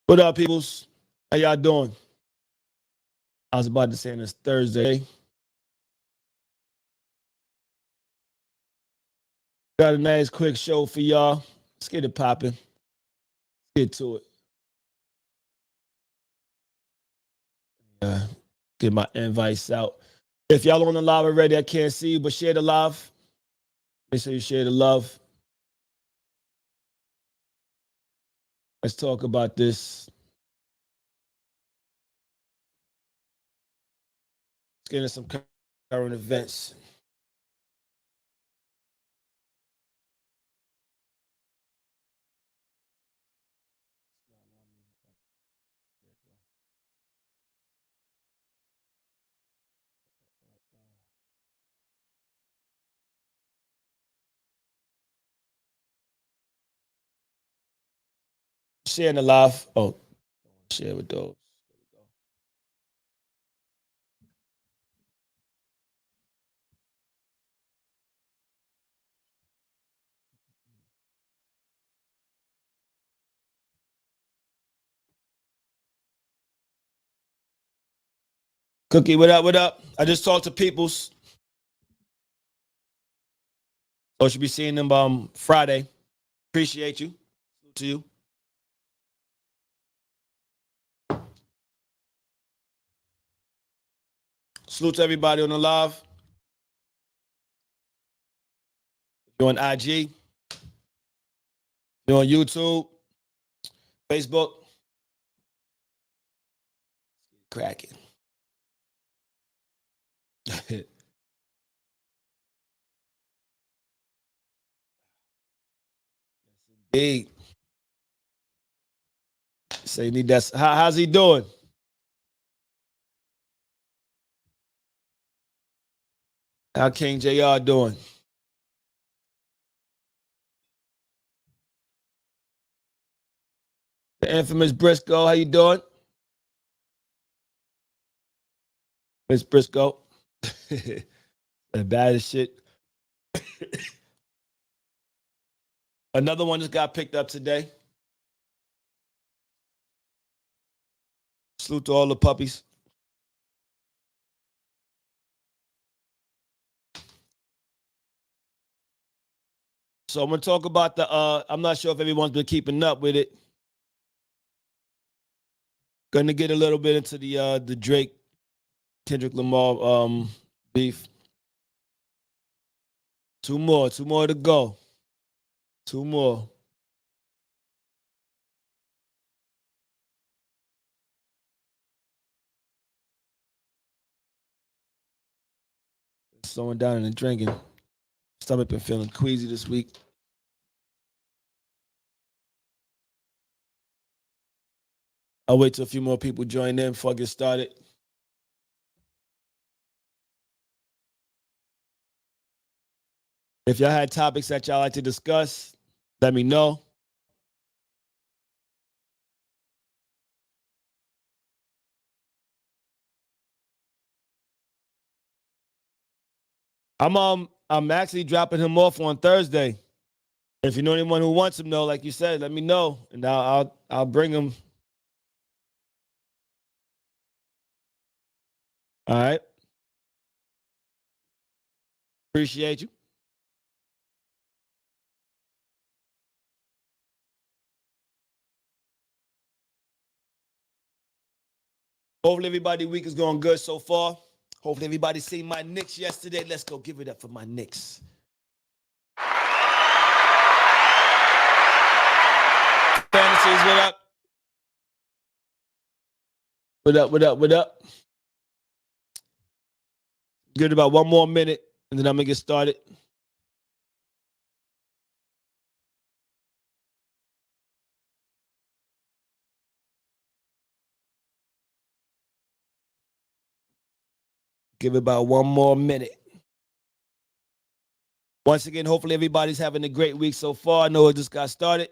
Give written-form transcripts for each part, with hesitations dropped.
What up, peoples? How y'all doing? I was about to say it's Thursday. Got a nice quick show for y'all. Let's get it popping. Get to it. Uh, get my invites out. If y'all on the live already, I can't see you, but share the live. Make sure you share the love. Let's talk about this. Let's get into some current events. Share the live. Oh, share with those. Cookie, what up? What up? I just talked to peoples. So should be seeing them Friday. Appreciate you. To you. Salute to everybody on the live. You're on IG. You're on YouTube, Facebook. Cracking. Hey, say need that. How's he doing? How King JR doing? The infamous Briscoe, how you doing? Miss Briscoe. The baddest shit. Another one just got picked up today. Salute to all the puppies. So I'm gonna talk about the I'm not sure if everyone's been keeping up with it. Gonna get a little bit into the Drake Kendrick Lamar beef. Two more to go. Two more. Slowing down and drinking. Stomach been feeling queasy this week. I'll wait till a few more people join in before I get started. If y'all had topics that y'all like to discuss, let me know. I'm actually dropping him off on Thursday. If you know anyone who wants him, though, like you said, let me know, and I'll bring him. All right. Appreciate you. Hopefully everybody week is going good so far. Hopefully everybody seen my Knicks yesterday. Let's go give it up for my Knicks. Fantasies, what up? What up, what up, what up? Good, about one more minute, and then I'm going to get started. Give it about one more minute. Once again, hopefully everybody's having a great week so far. I know it just got started.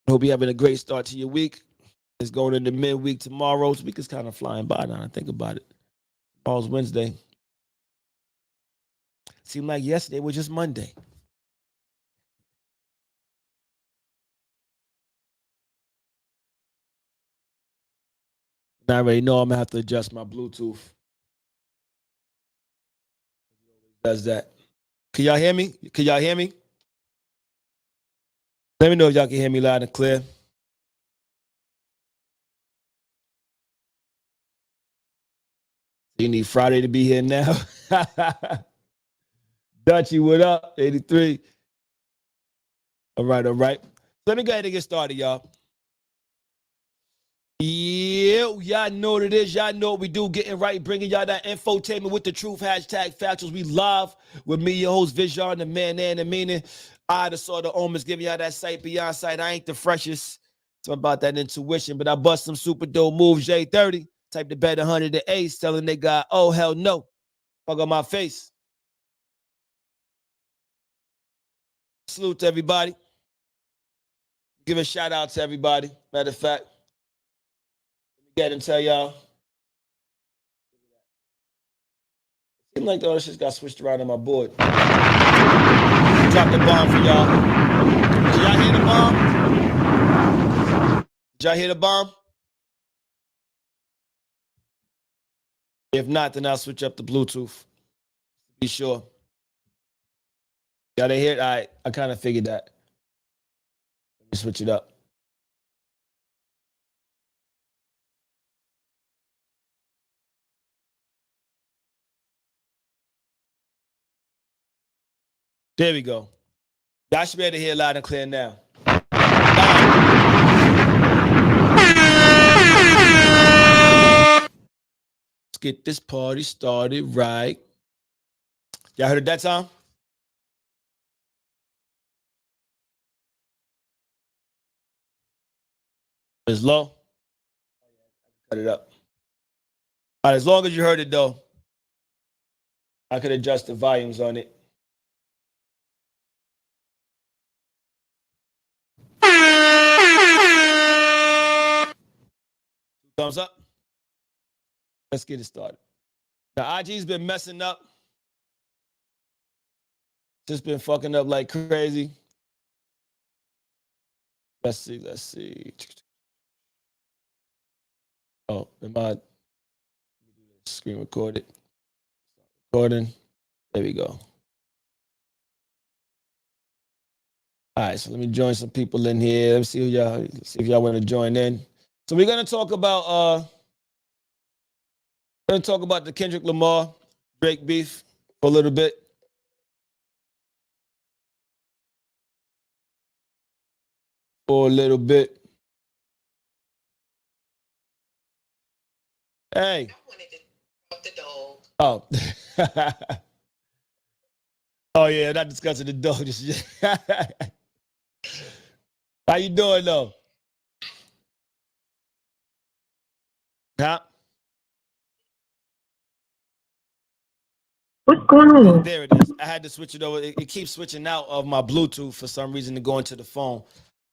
Hope you're having a great start to your week. It's going into midweek tomorrow. This week is kind of flying by now. I think about it. Tomorrow's Wednesday. Seemed like yesterday was just Monday. I already know I'm gonna have to adjust my Bluetooth. Does that? Can y'all hear me? Can y'all hear me? Let me know if y'all can hear me loud and clear. You need Friday to be here now. Dutchy, what up? 83. All right, all right. Let me go ahead and get started, y'all. Yeah, y'all know what it is. Y'all know what we do. Getting right, bringing y'all that infotainment with the truth. Hashtag factuals. We live with me, your host, Vision, the man and the meaning. I, the sort of omens, giving y'all that sight beyond sight. I ain't the freshest. It's about that intuition, but I bust some super dope moves. J30, type the bet 100 to ace, telling they got, oh, hell no. Fuck on my face. Salute to everybody. Give a shout out to everybody. Matter of fact, let me get and tell y'all. Seems like all this shit got switched around on my board. Drop the bomb for y'all. Did y'all hear the bomb? Did y'all hear the bomb? If not, then I'll switch up the Bluetooth. Be sure. Y'all didn't hear it? All right, I kind of figured that. Let me switch it up. There we go. Y'all should be able to hear loud and clear now. Let's get this party started right. Y'all heard it that time? It's low. Cut it up. All right, as long as you heard it though, I could adjust the volumes on it. Thumbs up. Let's get it started. The IG's been messing up. Just been fucking up like crazy. Let's see. Let's see. Oh, am I screen recorded? Recording. There we go. All right, so let me join some people in here. Let me see if y'all want to join in. So we're gonna talk about the Kendrick Lamar Drake beef for a little bit. Hey. Oh. Oh yeah, not discussing the dog. How you doing though? Huh? What's going on? There it is. I had to switch it over. It keeps switching out of my Bluetooth for some reason to go into the phone.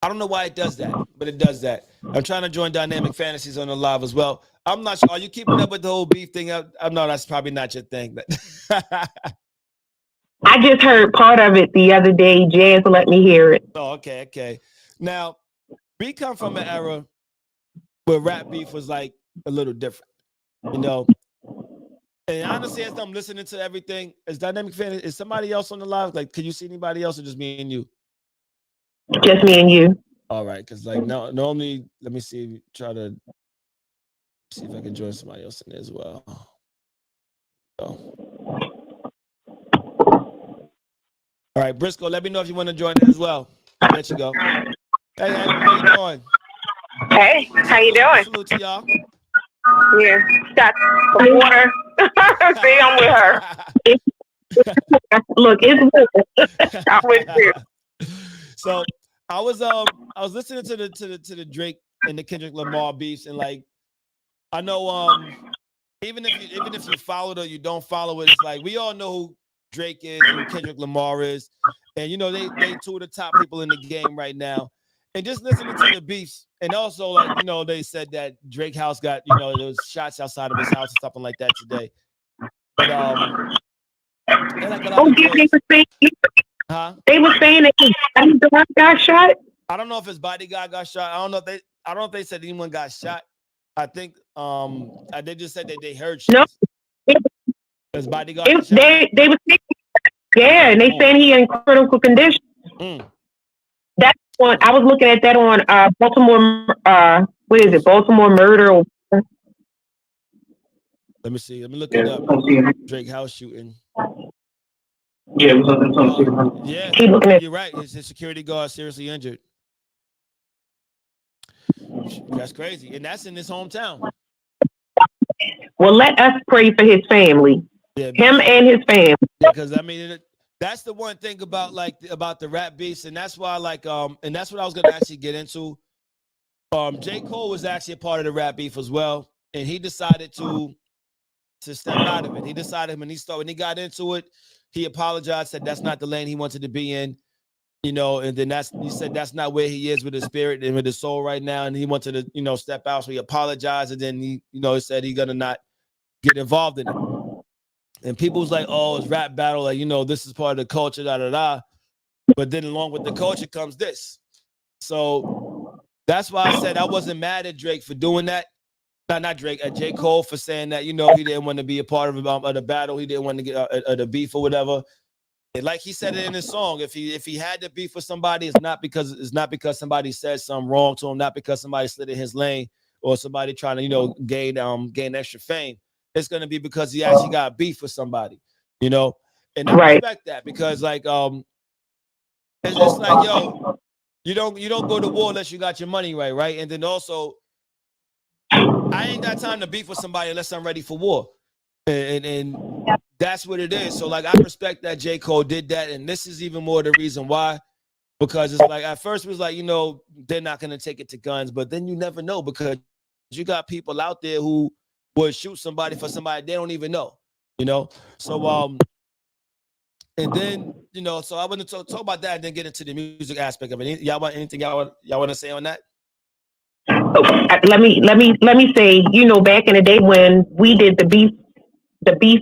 I don't know why it does that, but it does that. I'm trying to join Dynamic Fantasies on the live as well. I'm not sure. Are you keeping up with the whole beef thing? I know that's probably not your thing. But I just heard part of it the other day. Jazz let me hear it. Oh, okay. Now, we come from an era where rap beef was like a little different, you know. And honestly, as I'm listening to everything, is Dynamic Fan, is somebody else on the live? Like, can you see anybody else or just me and you? Just me and you. All right, because like no, normally, let me see, try to see if I can join somebody else in there as well. So. All right, Briscoe, let me know if you want to join in as well. There you go. Hey, how you doing? Hey, how you doing? Salute to y'all. Yeah, got some water. See, I'm with her. Look, it's I'm with you. So I was listening to the Drake and the Kendrick Lamar beefs, and like I know even if you follow it or you don't follow it, it's like we all know who Drake is and who Kendrick Lamar is, and you know they two of the top people in the game right now. And just listening to the beefs, and also like you know they said that Drake house got those shots outside of his house or something like that today. But and like a lot of things. They were saying that his bodyguard got shot. I don't know if his bodyguard got shot. I don't know if they said anyone got shot. I think they just said that they heard No, shots. His bodyguard it, got shot. they was yeah, and they saying he in critical condition. Mm. That's one I was looking at that on Baltimore. What is it? Baltimore murder. Or, Let me see. Let me look it up. Drake house shooting. Yeah, it was on Yeah, keep looking at. you're right. His security guard seriously injured. That's crazy, and that's in his hometown. Well, let us pray for his family, Yeah, him and his family. because I mean, that's the one thing about about the rap beefs, and that's why and that's what I was gonna actually get into. J. Cole was actually a part of the rap beef as well, and he decided to step out of it. He decided when he got into it, he apologized, said that's not the lane he wanted to be in, and then he said that's not where he is with his spirit and with his soul right now, and he wanted to, step out. So he apologized, and then he said he's gonna not get involved in it. And people was like, oh, it's rap battle, like, this is part of the culture, da da da. But then along with the culture comes this. So that's why I said I wasn't mad at Drake for doing that. Not Drake, at J. Cole for saying that, he didn't want to be a part of the battle. He didn't want to get the beef or whatever. And like he said it in his song, if he had to beef with somebody, it's not because somebody said something wrong to him, not because somebody slid in his lane or somebody trying to, gain extra fame. It's gonna be because he actually got beef with somebody, and I respect that because it's like, yo, you don't go to war unless you got your money right? And then also, I ain't got time to beef with somebody unless I'm ready for war. And that's what it is. So, like, I respect that J. Cole did that. And this is even more the reason why. Because it's like, at first it was like, they're not going to take it to guns. But then you never know because you got people out there who would shoot somebody for somebody they don't even know. So, and then, so I want to talk about that and then get into the music aspect of it. Y'all want anything y'all want to say on that? Let me say, back in the day when we did the beef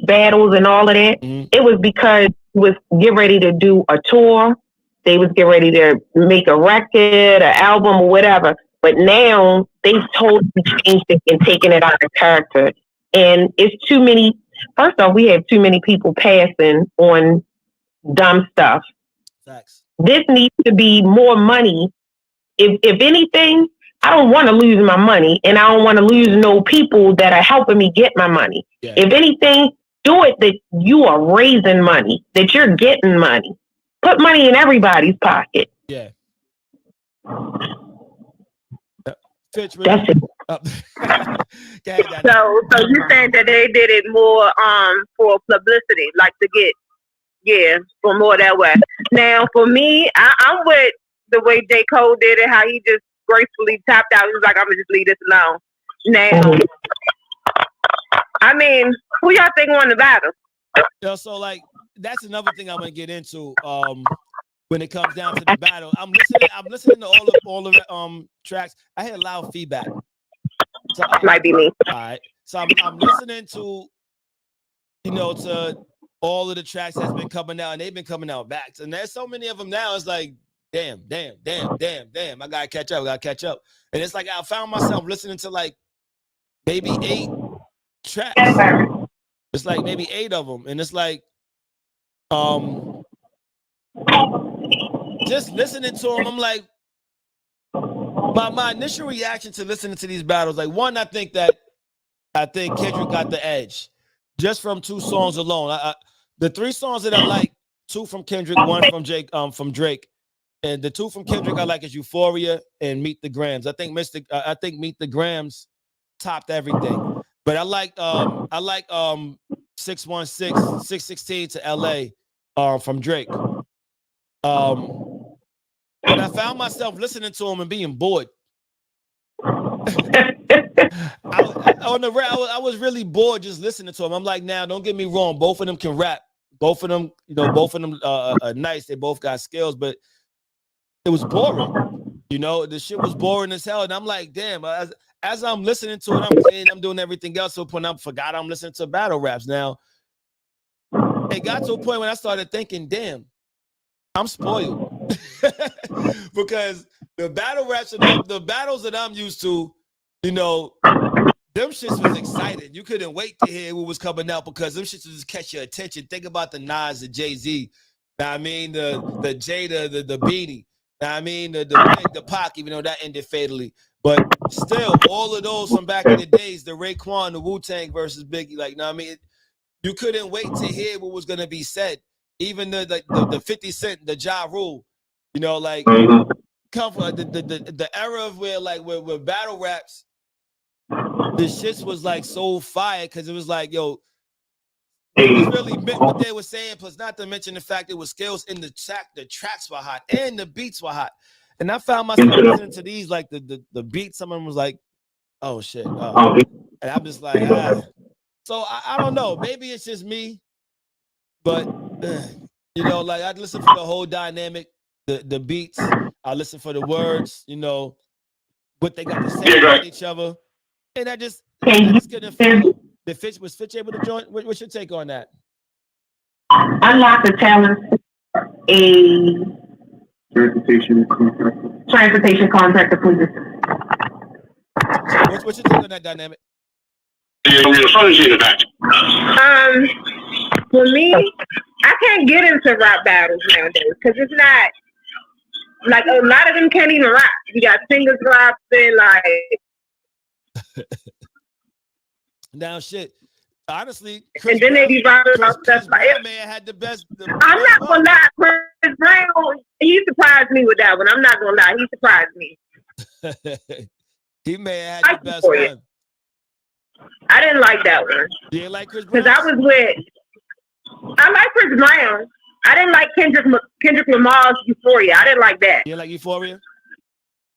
battles and all of that, it was because we was getting ready to do a tour. They was getting ready to make a record, an album, or whatever. But now they've totally changed it and taken it out of character. And it's too many. First off, we have too many people passing on dumb stuff. Facts. This needs to be more money. If anything, I don't want to lose my money, and I don't want to lose no people that are helping me get my money. Yeah. If anything, do it that you are raising money, that you're getting money. Put money in everybody's pocket. Yeah. That's it. So you saying that they did it more for publicity, like to get for more that way. Now for me, I'm with the way J. Cole did it, how he just gracefully tapped out. He was like, I'm gonna just leave this alone. Now, I mean, who y'all think won the battle? So like that's another thing I'm gonna get into. When it comes down to the battle, I'm listening to all of the tracks. I had loud feedback. So Might be me. All right. So I'm listening to, to all of the tracks that's been coming out, and they've been coming out back. And there's so many of them now. It's like, damn. I gotta catch up. And it's like I found myself listening to like maybe 8 tracks. It's like maybe 8 of them, and it's like, just listening to them, I'm like, my initial reaction to listening to these battles, like one, I think Kendrick got the edge just from 2 songs alone. The 3 songs that I like, 2 from Kendrick, 1 from Drake, and the 2 from Kendrick I like is Euphoria and Meet the Grams. I think Meet the Grams topped everything, but I like 616 to LA from Drake. But I found myself listening to him and being bored. I was really bored just listening to him. I'm like, now, don't get me wrong. Both of them can rap. Both of them are nice. They both got skills, but it was boring. The shit was boring as hell. And I'm like, damn, as I'm listening to it, I'm doing everything else. So when I forgot I'm listening to battle raps now, it got to a point when I started thinking, damn, I'm spoiled. Because the battle raps, the battles that I'm used to, them shits was exciting. You couldn't wait to hear what was coming out because them shits would just catch your attention. Think about the Nas, the Jay-Z, I mean, the Jada, the Beanie, I mean, the Pac, even though that ended fatally. But still, all of those from back in the days, the Raekwon, the Wu-Tang versus Biggie, like, I mean, you couldn't wait to hear what was gonna be said. Even the 50 Cent, the Ja Rule, you know, like come from the era of where battle raps, the shits was like so fire because it was like, yo, it was really meant what they were saying. Plus, not to mention the fact it was skills in the track. The tracks were hot and the beats were hot. And I found myself listening to these, like the beats. Someone was like, "Oh shit," and I'm just like, So I don't know. Maybe it's just me, but you know, like I'd listen for the whole dynamic, the beats. I listen for the words. You know, what they got to say about each other, and I just couldn't follow. Was Fitch able to join? What's your take on that? Unlock the talent, a transportation contractor position. What's your take on that dynamic? For me, I can't get into rap battles nowadays because it's not like a lot of them can't even rap. You got singers rapping like. Now shit. Honestly, Chris and then Brown, they be rapping about stuff like man had the best. I'm not gonna lie, Chris Brown, he surprised me with that one. I'm not gonna lie, he surprised me. He may have had the best one. I didn't like that one. You didn't like Chris Brown? Because I like Chris Brown. I didn't like Kendrick Lamar's Euphoria. I didn't like that. You didn't like Euphoria?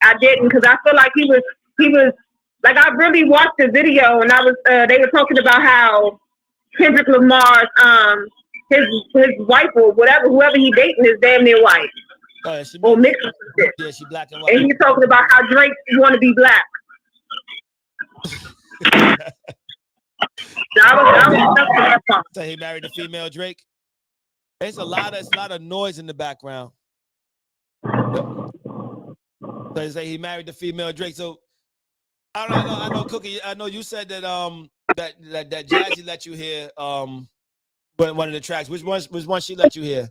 I didn't because I feel like he was like I really watched the video and they were talking about how Kendrick Lamar's his wife or whatever, whoever he dating is damn near white. Oh, yeah, or mixed with it. Yeah, she black and white. And he's talking about how Drake want to be black. So he married a female Drake. There's a lot of noise in the background. So they say he married the female Drake. So I know, Cookie. I know you said that that Jazzy let you hear one of the tracks. Which one she let you hear?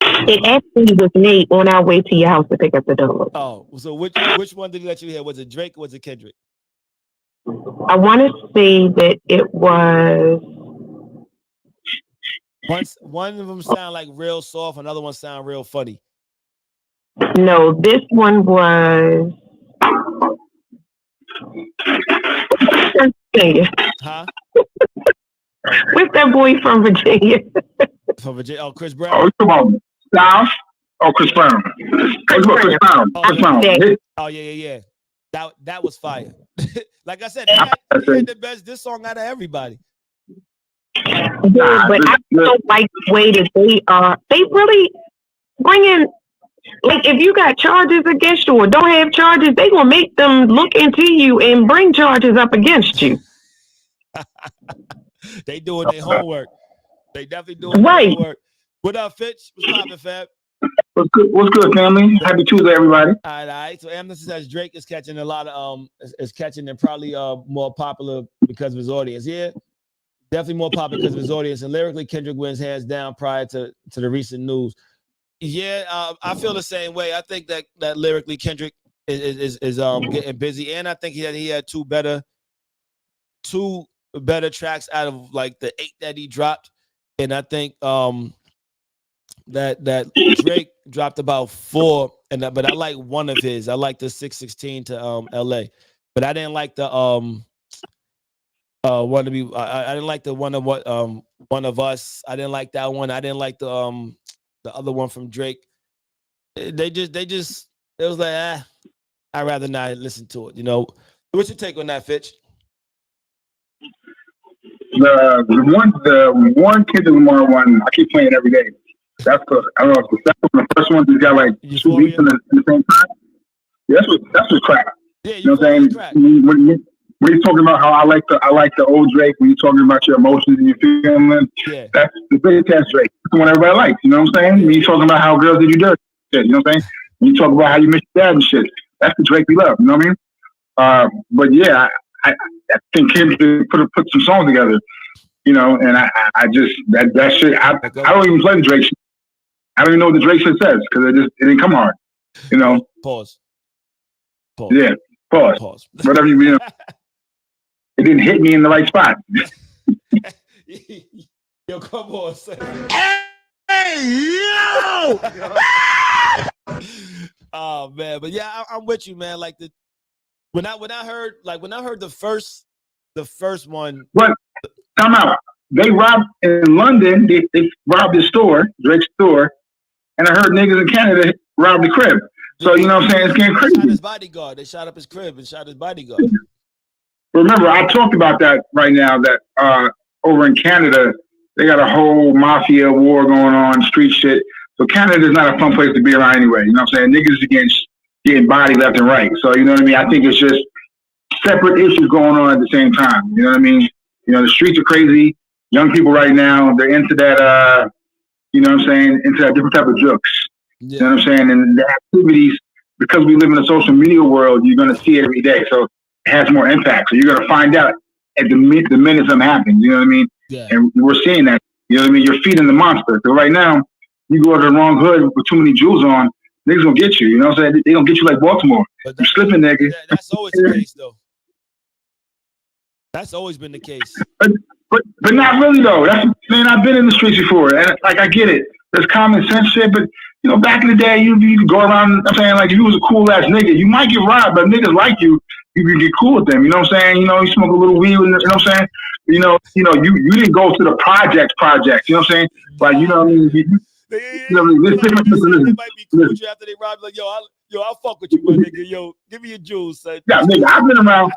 It actually was made on our way to your house to pick up the dog. Oh, so which one did he let you hear? Was it Drake or was it Kendrick? I want to say that it was. One of them sound like real soft, another one sound real funny. No, this one was. Virginia. Huh? What's that boy from Virginia? From Virginia? Oh, Chris Brown. Oh, come on, Styles. Oh, Chris Brown. Chris Brown. Oh, yeah. That was fire. Like I said, he had the best diss song out of everybody. Yeah, but I don't like the way that they really bring in, like, if you got charges against you or don't have charges, they gonna make them look into you and bring charges up against you. They doing their homework. They definitely doing their homework. What up, Fitch? What's poppin', Fab? What's good, family? Happy Tuesday, everybody. All right. So Amnesty says Drake is catching a lot of is catching and probably more popular because of his audience. Yeah, definitely more popular because of his audience. And lyrically, Kendrick wins hands down prior to the recent news. Yeah, I feel the same way. I think that lyrically Kendrick is getting busy, and I think he had two better tracks out of like the 8 that he dropped, and I think that Drake dropped about 4, but I like one of his. I like the 616 to LA, but I didn't like the one to be. I didn't like the one of what One of Us. I didn't like that one. I didn't like the other one from Drake. They just it was like I'd rather not listen to it. You know, what's your take on that, Fitch? The one Kendrick Lamar one, I keep playing every day. That's I don't know if the second one, the first one just got like Euphoria? 2 beats in the same time. Yeah, that's what crack. Yeah, you know what I'm saying? When he's talking about how I like the old Drake, when you're talking about your emotions and your feelings, that's the big test Drake. That's the one everybody likes. You know what I'm saying? When you're talking about how girls did you dirty shit, you know what I'm saying? When you talk about how you miss your dad and shit, that's the Drake we love. You know what I mean? But yeah, I think Kendrick put some songs together, you know, and I just that shit. I don't even play the Drake shit. I don't even know what the Drake shit says because it didn't come hard, you know. Pause. Yeah, pause. Whatever you mean. It didn't hit me in the right spot. Yo, come on, son. Hey, yo! Oh man, but yeah, I'm with you, man. Like when I heard the first one. But time out. They robbed in London. They robbed the store, Drake's store, and I heard niggas in Canada rob the crib. So you know what I'm saying? It's getting crazy. They shot his bodyguard. They shot up his crib and shot his bodyguard. Remember, I talked about that right now. That over in Canada, they got a whole mafia war going on, street shit. So Canada is not a fun place to be around anyway. You know what I'm saying? Niggas are getting bodied left and right. So you know what I mean? I think it's just separate issues going on at the same time. You know what I mean? You know, the streets are crazy. Young people right now, they're into that. You know what I'm saying? Into that different type of jokes. Yeah. You know what I'm saying? And the activities, because we live in a social media world, you're going to see it every day. So it has more impact. So you're going to find out at the minute something happens. You know what I mean? Yeah. And we're seeing that. You know what I mean? You're feeding the monster. So right now, you go to the wrong hood with too many jewels on, niggas going to get you. You know what I'm saying? They're going to get you like Baltimore. You slipping, nigga. That's always the case, though. That's always been the case. But not really, though. Man, I've been in the streets before. And like, I get it. There's common sense shit, but you know, back in the day, you could go around. I'm saying, like, if you was a cool ass nigga, you might get robbed, but niggas like you can get cool with them. You know what I'm saying? You know, you smoke a little weed. You know what I'm saying? You didn't go to the projects. You know what I'm saying? Like, you know what I mean? They might be cool with you after they rob you. Like, I'll fuck with you, my nigga. Yo, give me your jewels, son. Yeah, nigga, I've been around.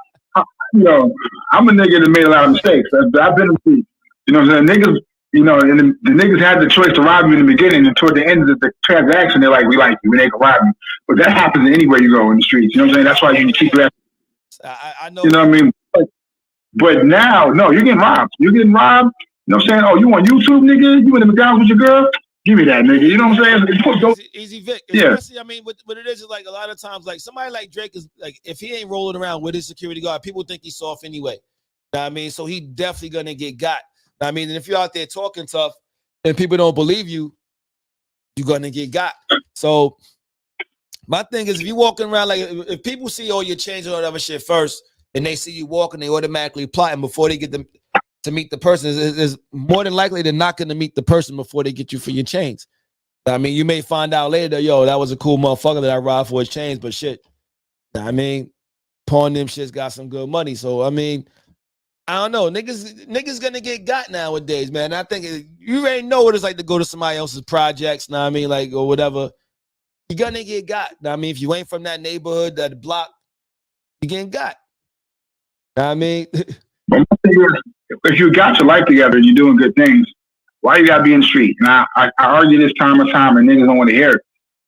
I'm a nigga that made a lot of mistakes. I've been in the streets. You know what I'm saying? Niggas. You know, and the niggas had the choice to rob you in the beginning, and toward the end of the transaction, they're like, "We like you, and they can rob you." But that happens anywhere you go in the streets. You know what I'm saying? That's why you keep that. I know. You know what I mean? But now, no, you're getting robbed. You're getting robbed. You know what I'm saying? Oh, you on YouTube, nigga? You in the McDonald's with your girl? Give me that, nigga. You know what I'm saying? Easy Vic. Yeah. Especially, I mean, what it is like a lot of times, like somebody like Drake is like, if he ain't rolling around with his security guard, people think he's soft anyway. You know what I mean? So he definitely gonna get got. I mean, and if you're out there talking tough and people don't believe you, you're gonna get got. So my thing is, if you're walking around, like if people see all your change and all that other shit first, and they see you walking, they automatically plotting before they get them to meet the person. Is more than likely they're not gonna meet the person before they get you for your chains. I mean, you may find out later, yo, that was a cool motherfucker that I robbed for his chains, but shit, I mean, pawn them shits got some good money. So I mean, I don't know. Niggas gonna get got nowadays, man. I think you already know what it's like to go to somebody else's projects, know what I mean, like, or whatever. You're gonna get got. Know what I mean, if you ain't from that neighborhood, that block, you getting got. Know what I mean? If you got your life together and you're doing good things, why you gotta be in the street? And I argue this time and time, and niggas don't want to hear it.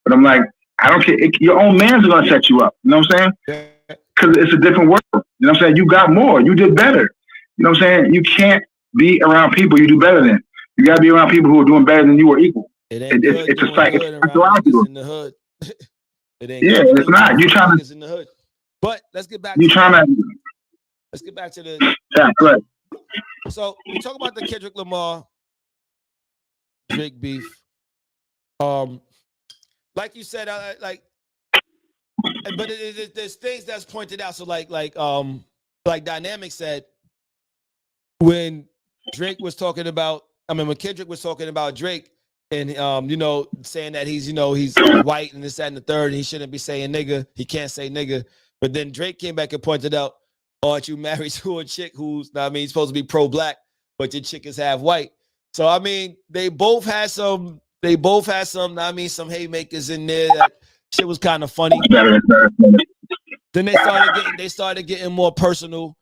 But I'm like, I don't care. Your own man's gonna set you up. You know what I'm saying? Because it's a different world. You know what I'm saying? You got more. You did better. You know what I'm saying? You can't be around people you do better than. You got to be around people who are doing better than you or equal. It's a fact. It's psychological. In the hood. It ain't it's not. You trying to in the hood. But let's get back. Let's get back to the. Yeah, good. So we talk about the Kendrick Lamar, Drake beef. Like you said, but there's things that's pointed out. So like Dynamic said, when Drake was talking about, when Kendrick was talking about Drake and, saying that he's white and this, that, and the third, and he shouldn't be saying nigga. He can't say nigga. But then Drake came back and pointed out, aren't you married to a chick who's, supposed to be pro-black, but your chick is half white? So, I mean, they both had some, some haymakers in there. That shit was kind of funny. Then they started getting more personal.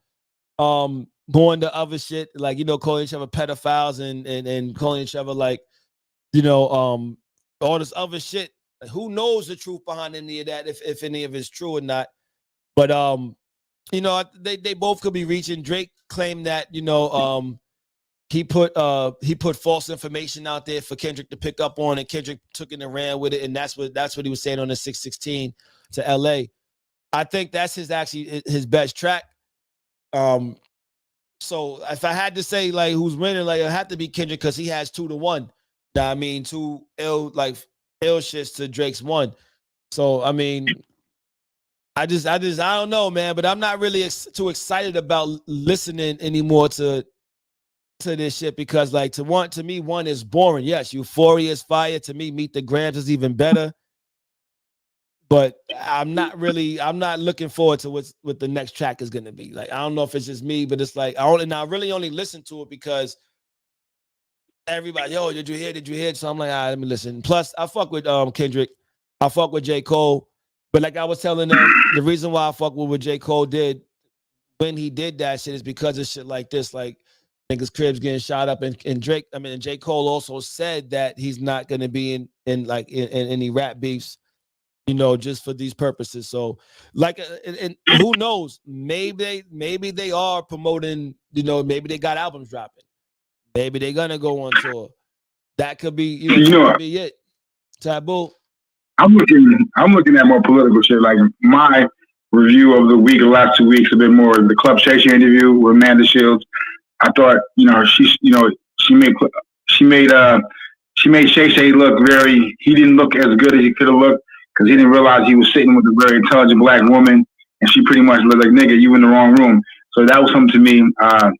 Going to other shit, like, calling each other pedophiles and calling each other like, all this other shit. Who knows the truth behind any of that, if any of it's true or not. But they both could be reaching. Drake claimed that, he put false information out there for Kendrick to pick up on, and Kendrick took it and ran with it, and that's what he was saying on the 616 to LA. I think that's his best track. So if I had to say like who's winning, like it had to be Kendrick because he has 2-1. I mean, 2 ill shits to Drake's 1. So I mean, I don't know, man. But I'm not really too excited about listening anymore to this shit because like to me, 1 is boring. Yes, Euphoria is fire. To me, Meet the Grams is even better. But I'm not looking forward to what the next track is gonna be. Like I don't know if it's just me, but it's like I really only listen to it because everybody, yo, did you hear? So I'm like, all right, let me listen. Plus, I fuck with Kendrick, I fuck with J. Cole, but like I was telling them, the reason why I fuck with what J. Cole did when he did that shit is because of shit like this, like niggas' cribs getting shot up, and J. Cole also said that he's not gonna be in any rap beefs. Just for these purposes. So, like, and who knows? Maybe they are promoting. Maybe they got albums dropping. Maybe they're gonna go on tour. That could be. Could be it. Taboo. I'm looking at more political shit. Like my review of the week, the last 2 weeks, a bit more the Club Shay Shay interview with Amanda Shields. I thought, she made Shay Shay look very. He didn't look as good as he could have looked. Because he didn't realize he was sitting with a very intelligent black woman, and she pretty much looked like, nigga, you in the wrong room. So that was something to me. I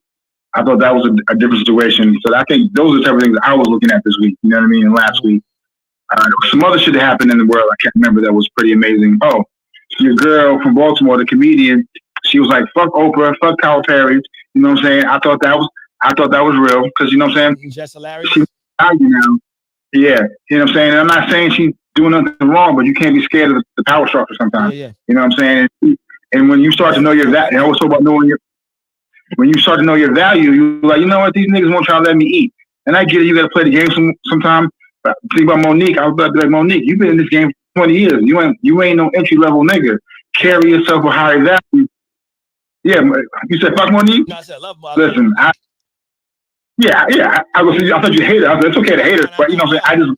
thought that was a different situation. So I think those are the type of things I was looking at this week, you know what I mean, and last week. Some other shit that happened in the world I can't remember that was pretty amazing. Oh, your girl from Baltimore, the comedian, she was like, fuck Oprah, fuck Tyler Perry. You know what I'm saying? I thought that was real, because, you know what I'm saying? Just hilarious. She's out now. Yeah, you know what I'm saying? And I'm not saying she's doing nothing wrong, but you can't be scared of the power structure sometimes. Yeah. You know what I'm saying? And when you start to know your value, and I always talk about when you start to know your value, you're like, you know what, these niggas won't try to let me eat. And I get it, you got to play the game sometime. But think about Monique. I was about to be like, Monique, you've been in this game for 20 years. You ain't no entry level nigga. Carry yourself with high value. Yeah, you said fuck Monique? No, I said love my. Listen, I thought you hated her. I said, it's okay to hate her, but you know what I'm saying?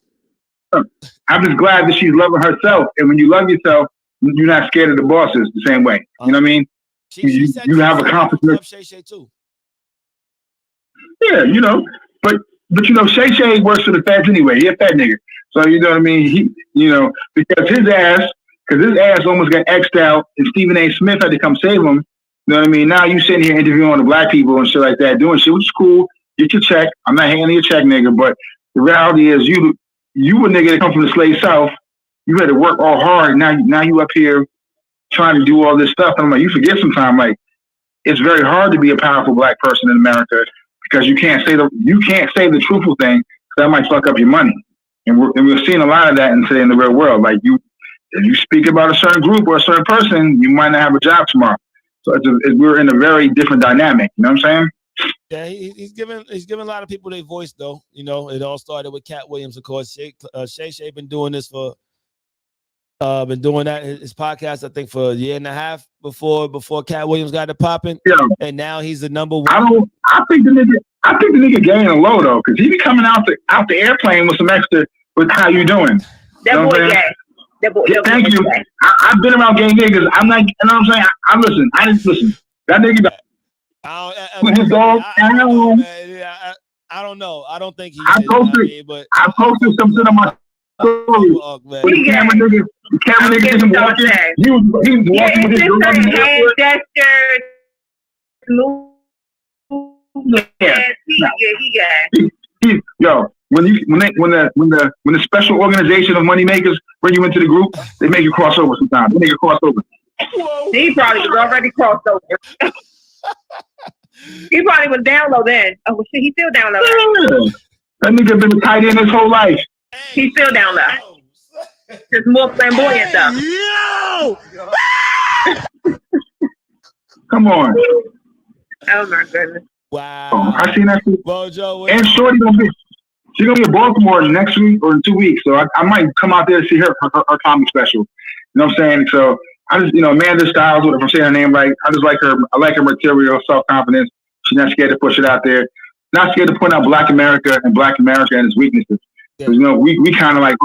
I'm just glad that she's loving herself. And when you love yourself, you're not scared of the bosses the same way. You know what I mean? You have a confidence. Shay Shay too. Yeah, but Shay Shay works for the feds anyway. He a fed nigga. So you know what I mean? Because his ass almost got X'd out, and Stephen A. Smith had to come save him. You know what I mean? Now you sitting here interviewing the black people and shit like that, doing shit, which is cool. Get your check. I'm not handing your check, nigga. But the reality is, you a nigga that come from the slave South. You had to work all hard. Now you up here trying to do all this stuff. And I'm like, you forget sometimes, like, it's very hard to be a powerful black person in America because you can't say the truthful thing because that might fuck up your money. And we're seeing a lot of that in the real world. Like if you speak about a certain group or a certain person, you might not have a job tomorrow. So we're in a very different dynamic. You know what I'm saying? Yeah, he's giving a lot of people their voice though. It all started with Cat Williams, of course. Shay Shay been doing this for been doing that his podcast, I think, for a year and a half before Cat Williams got it popping. Yeah. And now he's the number one. I think the nigga gaining low though, because he be coming out the airplane with some extra with how you doing. That boy gay. That boy. Thank you. I've been around gay niggas. I'm not, you know what I'm saying? I didn't listen. That nigga. I don't know. I don't think he. I posted something on my story. The camera nigga isn't walking. He was walking with his girl on the airport. Yo, when the special organization of money makers bring you into the group, they make you cross over sometimes. They make you cross over. He probably was already crossed over. He probably was down low then. Oh shit, he's still down low. Yeah. That nigga been a tight end his whole life. He's still down low. Just more flamboyant stuff. Yo! Come on. Oh my goodness. Wow. I seen that shit. Bojo, and Shorty gonna be in Baltimore next week or in 2 weeks. So I might come out there to see her comedy special. You know what I'm saying? So I just, Amanda Styles, if I'm saying her name right, I just like her. I like her material, self-confidence. She's not scared to push it out there. Not scared to point out Black America and its weaknesses. Yeah. We kind of like,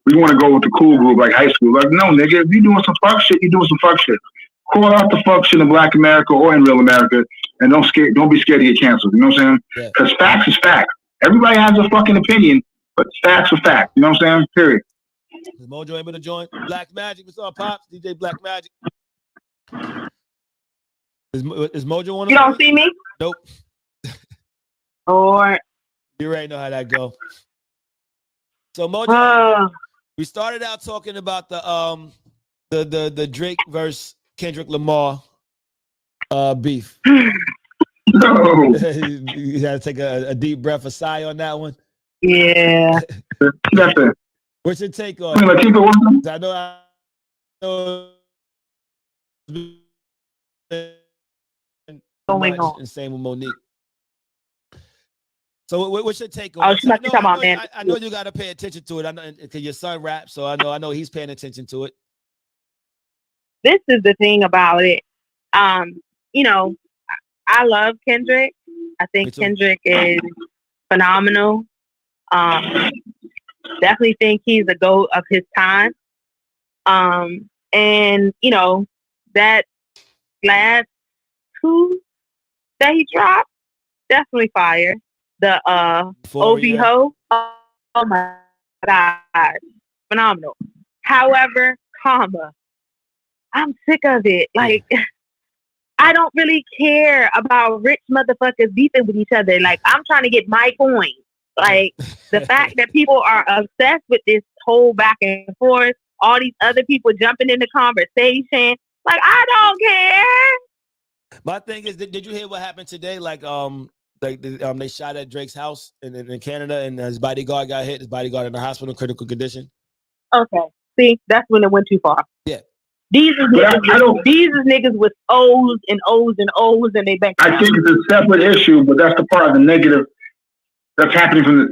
we want to go with the cool group like high school. Like, no, nigga, if you doing some fuck shit, you doing some fuck shit. call out the function in Black America or in real America, and don't be scared to get canceled. You know what I'm saying? Because facts is facts. Everybody has a fucking opinion, but facts are facts. You know what I'm saying? Period. Is Mojo able to join? Black Magic, what's up, Pops? DJ Black Magic. Is Mojo on? You don't see me? Nope. Or you already know how that go. So Mojo, we started out talking about the Drake versus Kendrick Lamar beef. No. You had to take a deep breath, a sigh on that one. yeah. What's your take on it? Keep it working. I know. Going on. And same with Monique. So what's your take on it? I know you got to pay attention to it. I know because your son raps, so I know he's paying attention to it. This is the thing about it. You know, I love Kendrick. I think Kendrick is phenomenal. Definitely think he's a GOAT of his time. And you know, that last two that he dropped, definitely fire. The Obi Ho, oh my God, phenomenal. However, I'm sick of it. Like, I don't really care about rich motherfuckers beefing with each other. Like, I'm trying to get my coin. Like, the fact that people are obsessed with this whole back and forth, all these other people jumping in the conversation. Like, I don't care. My thing is, did you hear what happened today? Like, they shot at Drake's house in Canada, and his bodyguard got hit. His bodyguard in the hospital, critical condition. Okay, see, that's when it went too far. Yeah, these is niggas with O's and O's and O's, and they bank. I think it's a separate issue, but that's the part of the negative that's happening from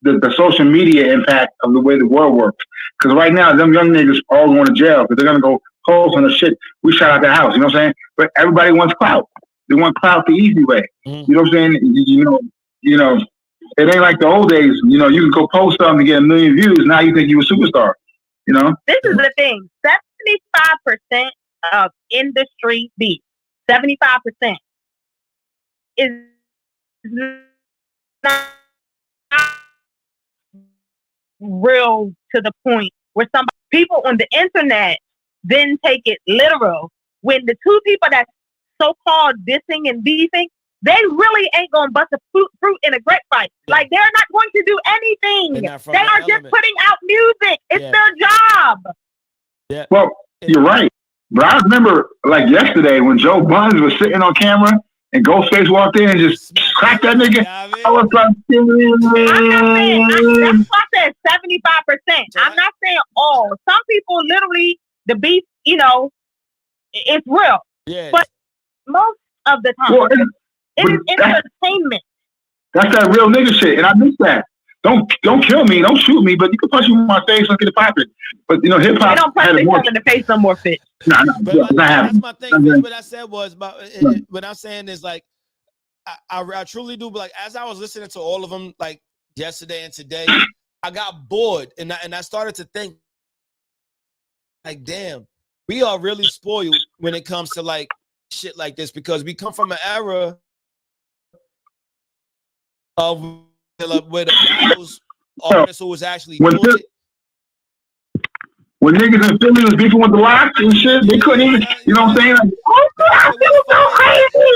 the social media impact of the way the world works. Because right now, them young niggas all going to jail because they're gonna go post on the shit we shot at the house. You know what I'm saying? But everybody wants clout. They want clout the easy way. You know what I'm saying? You know, it ain't like the old days. You know, you can go post something to get 1 million views. Now you think you a superstar. You know? This is the thing. 75% of industry beef, 75% is not real to the point where some people on the internet then take it literal. When the two people that's so-called dissing and beefing, they really ain't gonna bust a fruit in a grape fight. Like, they're not going to do anything. They are just putting out music. It's their job. Yeah. Well, you're right. But I remember, like, yesterday when Joe Buns was sitting on camera and Ghostface walked in and just cracked that nigga. I was like, that's why I said 75%. I'm not saying all. Some people literally, the beef, you know, it's real. Yeah. But most of the time, it is entertainment. That's that real nigga shit, and I miss that. Don't kill me, don't shoot me, but you can punch me in my face and get it popping. But you know, hip hop. They don't punch each other in the face no more, Fitz. Nah, that's my thing. What I said was about what I'm saying is like I truly do. But like as I was listening to all of them, like yesterday and today, I got bored, and I started to think, like, damn, we are really spoiled when it comes to like shit like this because we come from an era of where the battles artists who was actually doing it. When niggas in Philly was beefing with the Locks and shit, they couldn't even, you know what I'm saying? Like, I feel so crazy.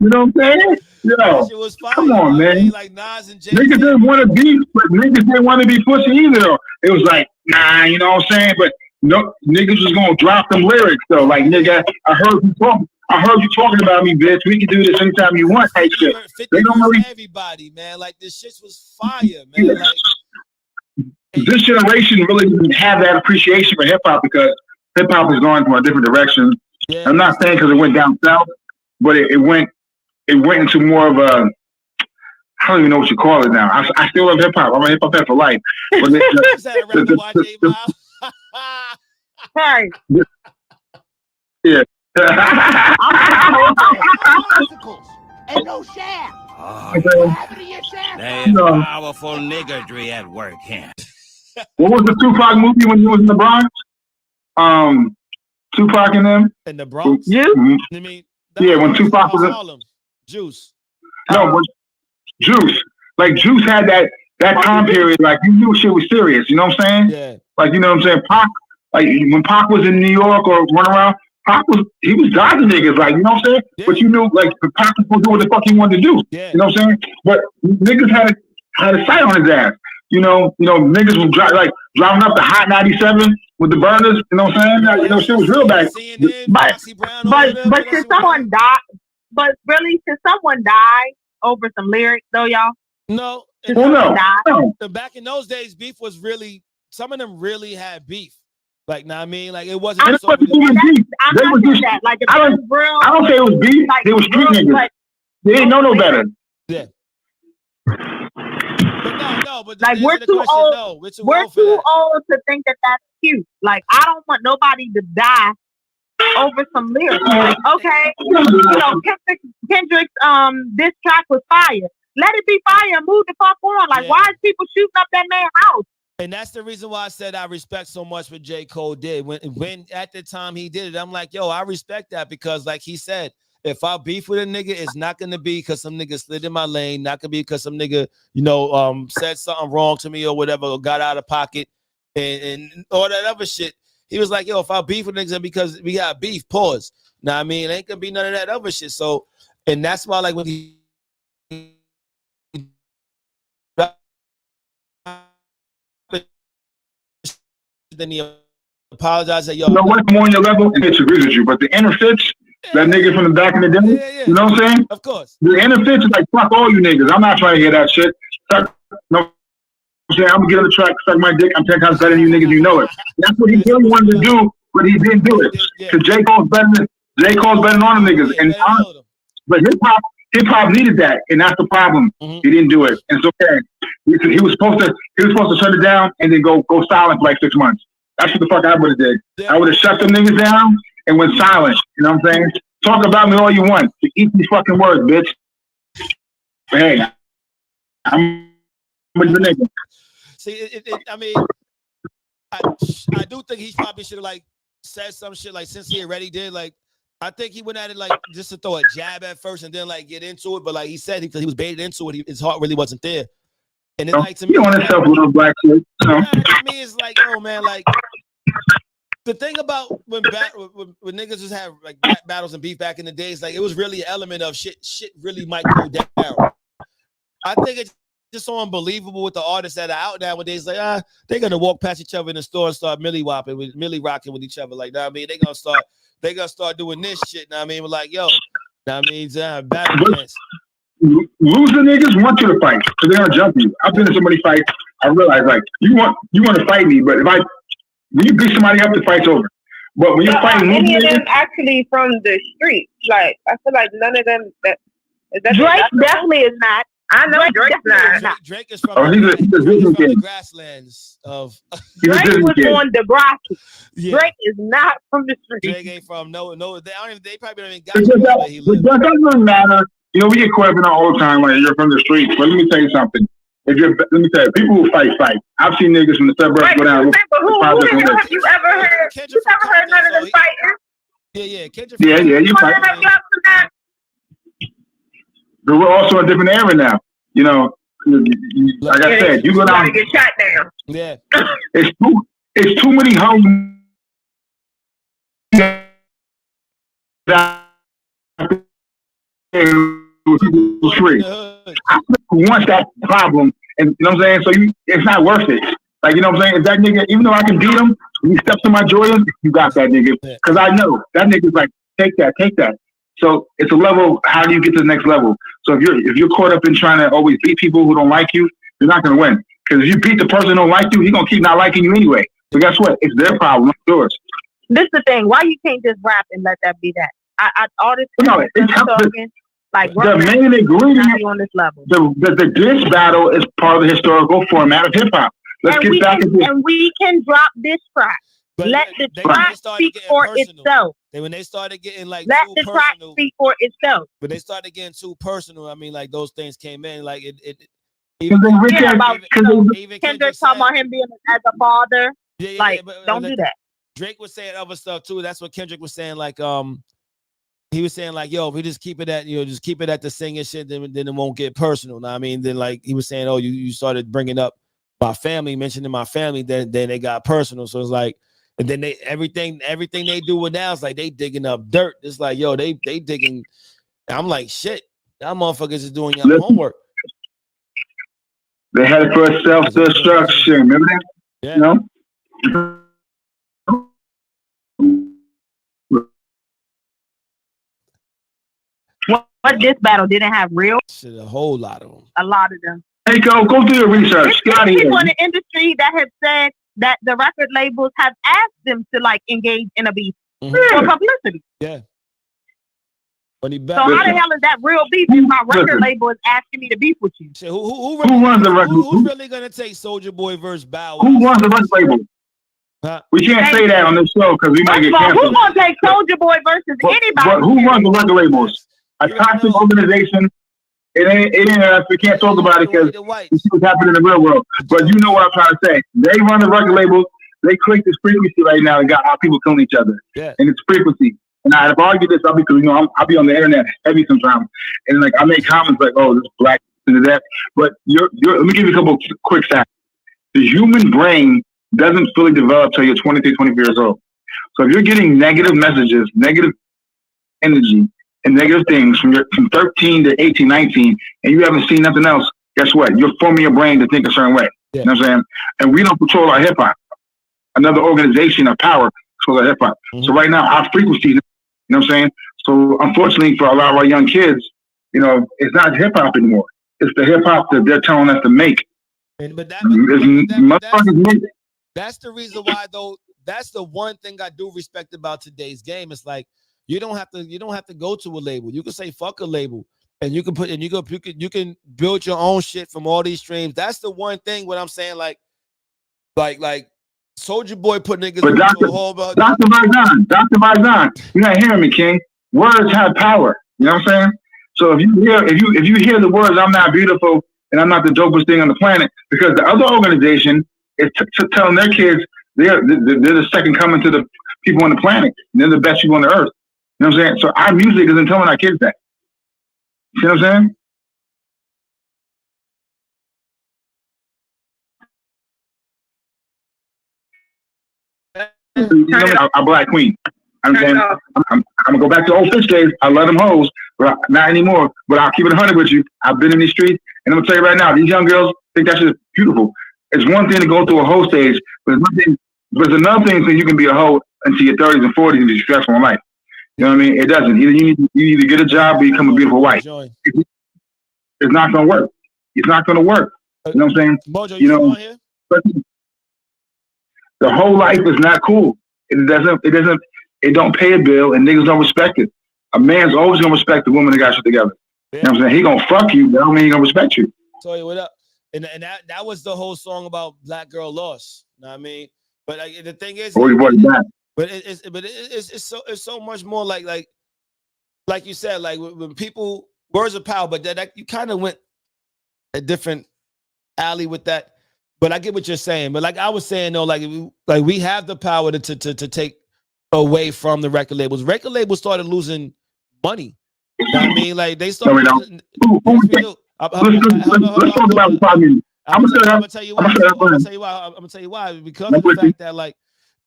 You know what I'm saying? Yo, come on, man. Like Nas and niggas didn't want to beef, but niggas didn't want to be pussy either, though. It was like, nah, you know what I'm saying? But no, niggas was gonna drop them lyrics, though. Like, nigga, I heard you talking about me, bitch. We can do this anytime you want, type shit. They don't really everybody, man. Like, this shit was fire, man. Yeah. Like, this generation really didn't have that appreciation for hip hop because hip hop is going to a different direction. Yeah. I'm not saying because it went down south, but it went into more of a, I don't even know what you call it now. I still love hip hop. I'm a hip hop head for life. But Right. Yeah. And no shaft. There's powerful niggardry at work here. What was the Tupac movie when he was in the Bronx? Tupac and them. In the Bronx. You? I mean, Yeah, when Tupac was in Harlem. Juice. No, but Juice. Like Juice had that time period. Like you knew shit was serious. You know what I'm saying? Yeah. Like you know what I'm saying? Pac. Like when Pac was in New York or running around, he was dodging niggas. Like you know what I'm saying? Yeah. But you knew like Pac was gonna do what the fuck he wanted to do. Yeah. You know what I'm saying? But niggas had a sight on his ass. You know, niggas was driving up the hot 97 with the burners. You know what I'm saying? Shit was real bad. But should someone die? But really, should someone die over some lyrics though, y'all? No. No. Back in those days, beef was really, some of them really had beef. Like, know what I mean? Like, it wasn't. I'm not saying that. Like, if it was real. I don't say it was beef. Like, they were street niggas. They didn't know no better. Yeah. But like we're too old. No, we're too old to think that that's cute. Like I don't want nobody to die over some lyrics. Like, okay, Kendrick's this track was fire. Let it be fire and move the fuck on. Like why is people shooting up that man's house? And that's the reason why I said I respect so much what J. Cole did. When at the time he did it, I'm like, yo, I respect that because like he said, if I beef with a nigga, it's not gonna be because some nigga slid in my lane, not gonna be because some nigga, said something wrong to me or whatever, or got out of pocket and all that other shit. He was like, yo, if I beef with niggas because we got beef, pause. Now I mean, it ain't gonna be none of that other shit. So, and that's why like when then he apologized. Yo, what's more on your level? And it agrees with you, but the inner fits. That nigga from the back in the day, you know what I'm saying? Of course. The inner fits is like, fuck all you niggas. I'm not trying to hear that shit. I'm gonna get on the track, suck my dick. I'm 10 times better than you niggas, you know it. That's what he really wanted to do, but he didn't do it. Because J. Cole's better than all the niggas. And but hip hop needed that, and that's the problem. He didn't do it. And it's okay. He was supposed to shut it down and then go silent for like 6 months. That's what the fuck I would have did. I would have shut them niggas down and went silent. You know what I'm saying? Talk about me all you want. To eat these fucking words, bitch. But hey, I'm with the nigga. See, I mean, I do think he probably should have like said some shit like since he already did. Like, I think he went at it like just to throw a jab at first and then like get into it. But like he said, he was baited into it. His heart really wasn't there. And it's like to me, you want yourself a little black shit. To me, it's like, oh man, like. The thing about when niggas just have like rap battles and beef back in the days, like it was really an element of shit really might go down. I think it's just so unbelievable with the artists that are out nowadays. Like, they're gonna walk past each other in the store and start millie rocking with each other. Like, I mean, they gonna start doing this shit. Now I mean, we're like, yo, now I mean, battle dance. Loser niggas want you to fight because they're gonna jump you. I've been in somebody fight. I realize like you want to fight me, but when you beat somebody up, the fight's over. But when you're fighting, any of them actually from the street? Like I feel like none of them. Drake definitely is not. I know Drake's not. Drake is from he's a grasslands of. Drake was on Degrassi. Yeah. Drake is not from the street. Drake ain't from no. They probably don't even got where he lives. That doesn't matter. You know, we get caught up in all the time like you're from the streets. But let me tell you something. Let me tell you, people who fight. I've seen niggas from the suburbs go down. Have you ever heard? You ever heard none of them fighting? Yeah. Kendrick. Yeah. You fight. But we're also in a different era now. You know, like I said, you go down. You get shot down. Yeah. It's too many hoes. Free. Wants that problem, and you know what I'm saying? So it's not worth it. Like, you know what I'm saying? If that nigga, even though I can beat him, when he steps to my Jordans, you got that nigga. Because I know that nigga's like, take that. So it's a level. How do you get to the next level? So if you're caught up in trying to always beat people who don't like you, you're not gonna win. Because if you beat the person who don't like you, he's gonna keep not liking you anyway. So guess what? It's their problem, not yours. This is the thing. Why you can't just rap and let that be that? I all this talking. Like the main ingredient on this level. The diss battle is part of the historical format of hip hop. And we can drop this track. But let the track speak for itself. When they started getting like let the track speak for itself. When they started getting too personal, I mean, like those things came in, like it Kendrick talking about him being as a father. Don't do that. Drake was saying other stuff too. That's what Kendrick was saying. Like, he was saying like, yo, if we just keep it at, just keep it at the singing shit, then it won't get personal. Know what I mean? Then like he was saying, oh, you started bringing up my family, mentioning my family, then they got personal. So it's like, and then they everything they do with now is like they digging up dirt. It's like, yo, they digging. I'm like, shit, y'all motherfuckers is doing your homework. They had it for self-destruction. Remember that? Yeah. You know? What this battle didn't have real? Shit, a whole lot of them. A lot of them. Hey, go do your research. There's people in the industry that have said that the record labels have asked them to like engage in a beef for publicity. Yeah. When he so how the hell is that real beef if my record label is asking me to beef with you? Shit, who runs the record? Who's really gonna take Soulja Boy versus Bow Wow? Who runs the record label? Huh? We can't say that on this show because we might get canceled. Who's gonna take Soulja Boy versus anybody? But who runs the record labels? A toxic organization. It ain't us. We can't talk about it because we see what's happening in the real world. But you know what I'm trying to say. They run the record labels. They create this frequency right now and got how people killing each other. Yeah. And it's frequency. And I've argued this, because I'll be on the internet heavy sometimes. And like I make comments like, oh, this black and that. But let me give you a couple quick stats. The human brain doesn't fully develop till you're 23, 24 years old. So if you're getting negative messages, negative energy, and negative things from 13 to 18, 19, and you haven't seen nothing else, guess what? You're forming your brain to think a certain way. Yeah. You know what I'm saying? And we don't control our hip-hop. Another organization of power controls our hip-hop. Mm-hmm. So right now, our frequencies, you know what I'm saying? So unfortunately for a lot of our young kids, it's not hip-hop anymore. It's the hip-hop that they're telling us to make. But that's the reason why, though. That's the one thing I do respect about today's game. It's like, you don't have to go to a label. You can say fuck a label, and you can build your own shit from all these streams. That's the one thing. What I'm saying, like Soulja Boy put niggas into a whole about. Dr. Vazan, you're not hearing me, King. Words have power. You know what I'm saying? So if you hear the words, I'm not beautiful and I'm not the dopest thing on the planet, because the other organization is telling their kids they're the second coming to the people on the planet. And they're the best people on the earth. You know what I'm saying? So our music isn't telling our kids that. You know what I'm saying? Our black queen. I'm saying I'm gonna go back to old fish days. I love them hoes, but not anymore. But I'll keep it 100 with you. I've been in these streets, and I'm gonna tell you right now, these young girls think that shit is beautiful. It's one thing to go through a hoe stage, but there's another thing so you can be a hoe into your 30s and 40s and be successful in life. You know what I mean? It doesn't. Either you need to get a job or you become a beautiful wife. It's not gonna work. It's not gonna work. You know what I'm saying? Mojo, you know, here? The whole life is not cool. It don't pay a bill, and niggas don't respect it. A man's always gonna respect the woman that got shit together. Yeah. You know what I'm saying? He gonna fuck you, but I don't mean he gonna respect you. So what up? And that was the whole song about Black Girl Lost. You know what I mean? But the thing is, but it's so much more like you said, like when people, words of power, but that you kind of went a different alley with that. But I get what you're saying. But like I was saying though, like we have the power to take away from the record labels. Record labels started losing money. You know what I mean? Like they started. No, we don't. Let's talk about the 5 minutes. I'm gonna tell you why. Because of the fact that like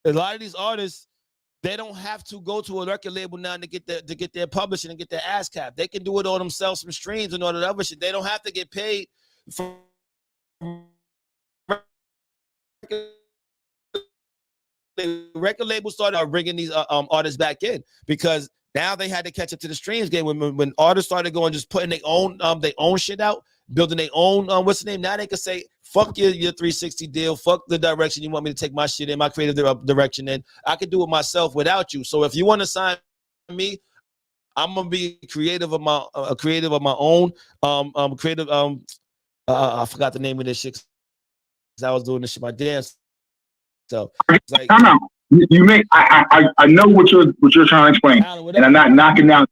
a lot of these artists, they don't have to go to a record label now to get their publishing and get their ass cap. They can do it all themselves, some streams and all that other shit. They don't have to get paid from the record label started bringing these artists back in, because now they had to catch up to the streams game. When artists started going, just putting their own shit out, building their own what's the name? Now they can say, fuck your 360 deal, fuck the direction you want me to take my shit in, my creative direction, and I can do it myself without you. So if you want to sign me, I'm gonna be creative of my own. I forgot the name of this shit, 'cause I was doing this shit my dance. So it's like, you make I know what you're trying to explain, and I'm not knocking down.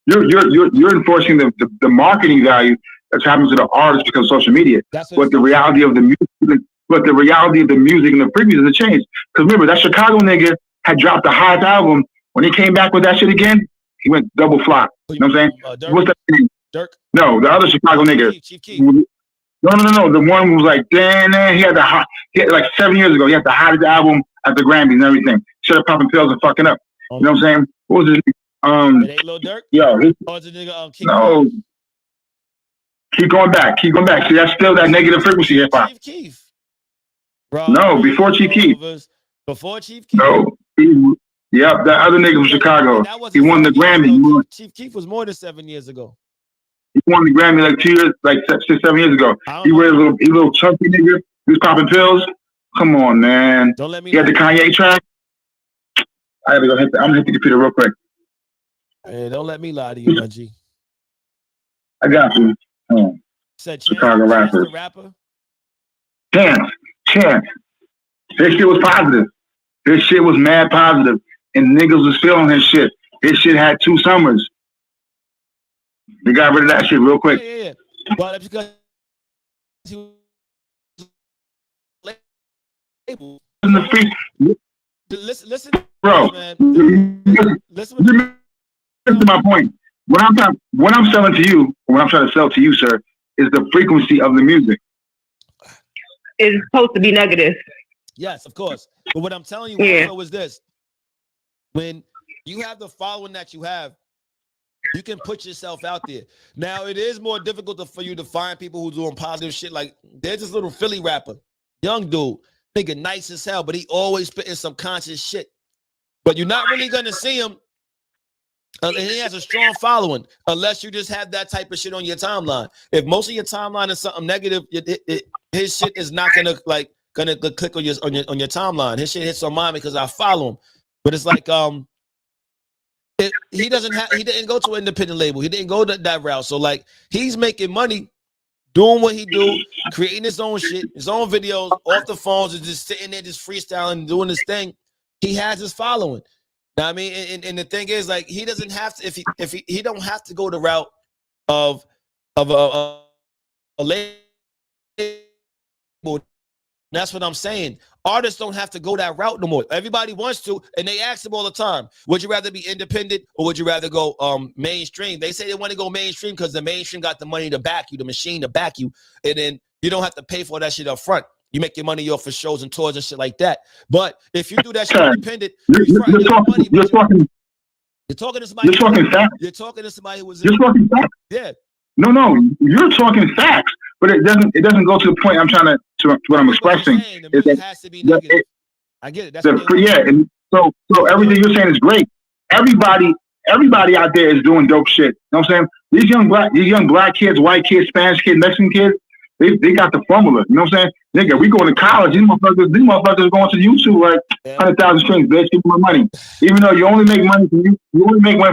You're enforcing the marketing value that's happening to the artist because of social media. But the reality of the music, and the previews has changed. Because remember, that Chicago nigga had dropped the highest album. When he came back with that shit again, he went double flop. You know what I'm saying? What's that name? Dirk? No, the other Chicago nigga. Chief Keef. No. The one was like, damn, he had like 7 years ago. He had the hottest album at the Grammys and everything. Shut up, popping pills and fucking up. You know what I'm saying? What was his name? It ain't Lil Durk? Yo, It's a nigga, no. Keep going back. See, that's still that negative frequency hip hop. Chief Keef. No, before Chief Keef. Before Chief Keef. No. Yep, that other nigga from Chicago. He won the Grammy. Chief Keef was more than 7 years ago. He won the Grammy like 2 years, like 6-7 years ago. He was a little chunky nigga. He was popping pills. Come on, man. Don't let me. He had the Kanye track. I gotta go I'm gonna hit the computer real quick. Hey, don't let me lie to you, my G. I got you. Said Chicago rapper. Chance. His shit was positive. His shit was mad positive. And niggas was feeling his shit. His shit had 2 summers. They got rid of that shit real quick. Yeah. But that's because he was listen, bro. Man. Listen to my point. What I'm selling to you, what I'm trying to sell to you, sir, is the frequency of the music. It's supposed to be negative. Yes, of course. But what I'm telling you also is this. When you have the following that you have, you can put yourself out there. Now, it is more difficult for you to find people who doing positive shit. Like, there's this little Philly rapper, young dude, nigga nice as hell, but he always spitting some conscious shit. But you're not really going to see him, and he has a strong following, unless you just have that type of shit on your timeline. If most of your timeline is something negative, his shit is not going to, like, gonna click on your timeline. His shit hits on mine because I follow him. But it's like he didn't go to an independent label. He didn't go that route. So like he's making money doing what he do, creating his own shit, his own videos off the phones, and just sitting there just freestyling and doing his thing. He has his following. Now, I mean, and the thing is, like, he doesn't have to if he don't have to go the route of a label. That's what I'm saying. Artists don't have to go that route no more. Everybody wants to, and they ask them all the time, would you rather be independent or would you rather go mainstream? They say they want to go mainstream because the mainstream got the money to back you, the machine to back you, and then you don't have to pay for that shit up front. You make your money off for shows and tours and shit like that. But if you do that shit independent, you're talking to somebody. You're talking facts. You're talking to somebody who was. You're talking facts. Yeah. No, you're talking facts, but it doesn't go to the point I'm trying to what I'm expressing. It has to be negative. I get it. That's and so everything you're saying is great. Everybody out there is doing dope shit. You know what I'm saying? These young black kids, white kids, Spanish kids, Mexican kids, they got the formula. You know what I'm saying? Nigga, we going to college. These motherfuckers going to YouTube like 100,000 streams. Bitch, give me my money. Even though you only make money from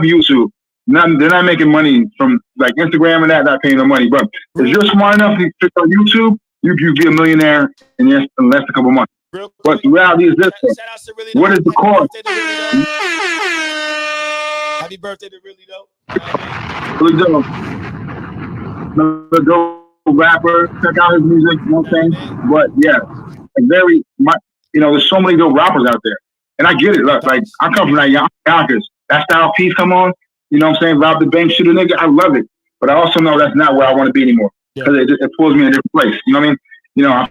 YouTube. They're not making money from like Instagram and that, not paying no money. But if you're smart enough to fix on YouTube, you be a millionaire in less than a couple months. But the reality is this: what is the cost? Happy birthday to Really Dope. Really Dope. Another dope rapper. Check out his music. You know what I'm saying? But yeah, there's so many dope rappers out there, and I get it. Look, like I come from that Yonkers. That style piece come on. You know what I'm saying? Rob the bank, shoot a nigga. I love it. But I also know that's not where I want to be anymore. Because it pulls me in a different place. You know what I mean? I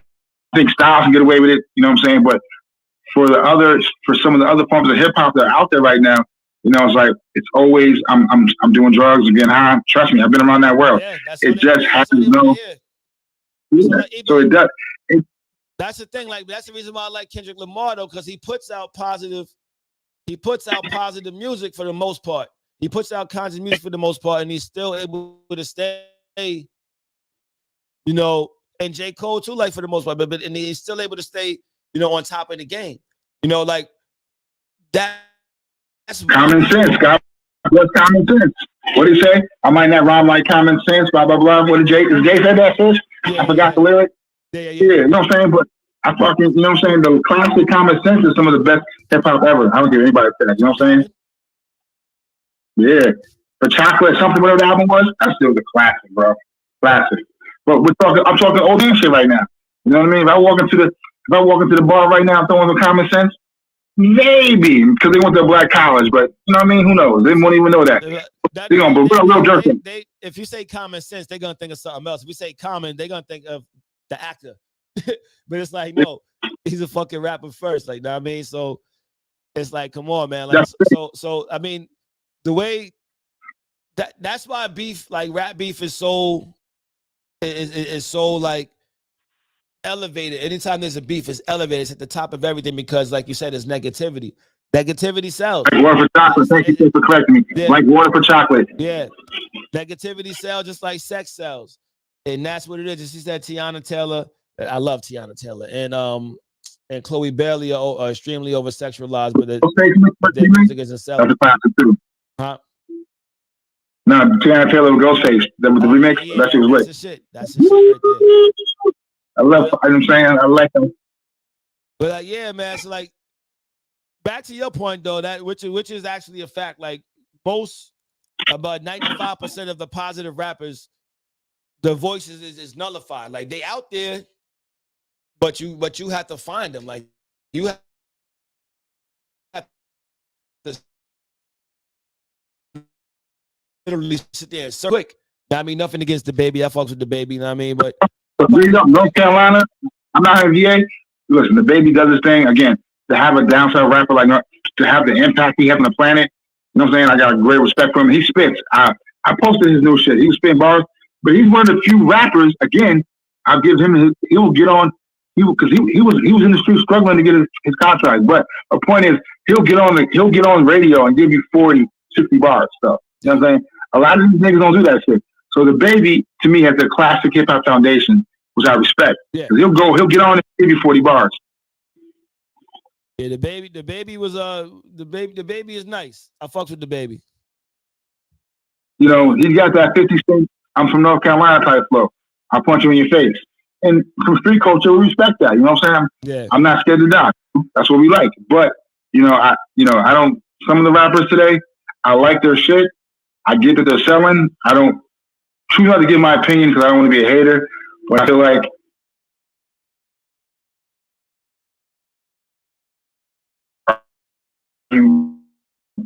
think Styles can get away with it. You know what I'm saying? But for some of the other forms of hip hop that are out there right now, it's like it's always I'm doing drugs and getting high. Trust me, I've been around that world. Yeah, it just happens, So it does. That's the thing. Like that's the reason why I like Kendrick Lamar though, because he puts out positive music for the most part. He puts out conscious music for the most part, and he's still able to stay, and J. Cole too, like for the most part, but he's still able to stay, on top of the game. Like that's common sense, God. What's common sense? What did he say? I might not rhyme like common sense, blah, blah, blah. What did Jay said that first? I forgot the lyric. Yeah. You know what I'm saying? But I fucking, you know what I'm saying? The classic common sense is some of the best hip hop ever. I don't give anybody that. You know what I'm saying? Yeah. The Chocolate, something, whatever the album was, that's still the classic, bro. Classic. But I'm talking old shit right now. You know what I mean? If I walk into the bar right now throwing the common sense, Maybe because they went to a black college, but you know what I mean? Who knows? They won't even know that. They're gonna be real jerking. If you say common sense, they're gonna think of something else. If we say common, they're gonna think of the actor. But it's like, no, he's a fucking rapper first. Like, know what I mean? So it's like, come on, man. Like, so I mean, the way that's why beef, like rap beef, is so like elevated. Anytime there's a beef, it's elevated. It's at the top of everything because, like you said, it's negativity. Negativity sells. Like water for chocolate. Thank you for correcting me. Yeah. Like water for chocolate. Yeah. Negativity sells just like sex sells. And that's what it is. She said Tiana Taylor. I love Tiana Taylor. And Chloe Bailey are extremely over sexualized, but their music isn't selling. That's a classic too. Huh? No, Tiana Taylor with Ghostface. The remix, yeah, that shit was lit. That's the shit. That's the shit right there. I love, you know what I'm saying? I like them. But yeah, man. So like, back to your point though, that which is actually a fact. Like most, about 95% of the positive rappers, the voices is nullified. Like they out there, but you have to find them. Like you have to literally sit there so quick. I mean, nothing against the baby. I fucks with the baby. You know what I mean? But North Carolina, I'm not in VA. Listen, the baby does his thing. Again, to have a downside rapper like to have the impact he has on the planet, you know what I'm saying? I got a great respect for him. He spits. I posted his new shit. He was spitting bars, but he's one of the few rappers. Again, I'll give him he will get on. Because he was in the street struggling to get his contract. But the point is, he'll get on radio and give you 40, 60 bars stuff. You know what I'm saying? A lot of these niggas don't do that shit. So the baby, to me, has the classic hip hop foundation, which I respect. Yeah. He'll get on and give you 40 bars. Yeah, the baby was the baby is nice. I fucks with the baby. You know, he's got that 50 Cent, I'm from North Carolina type flow. I'll punch you in your face. And from street culture, we respect that. You know what I'm saying? Yeah. I'm not scared to die. That's what we like. But I don't. Some of the rappers today, I like their shit. I get that they're selling. I don't choose not to give my opinion because I don't want to be a hater. But I feel like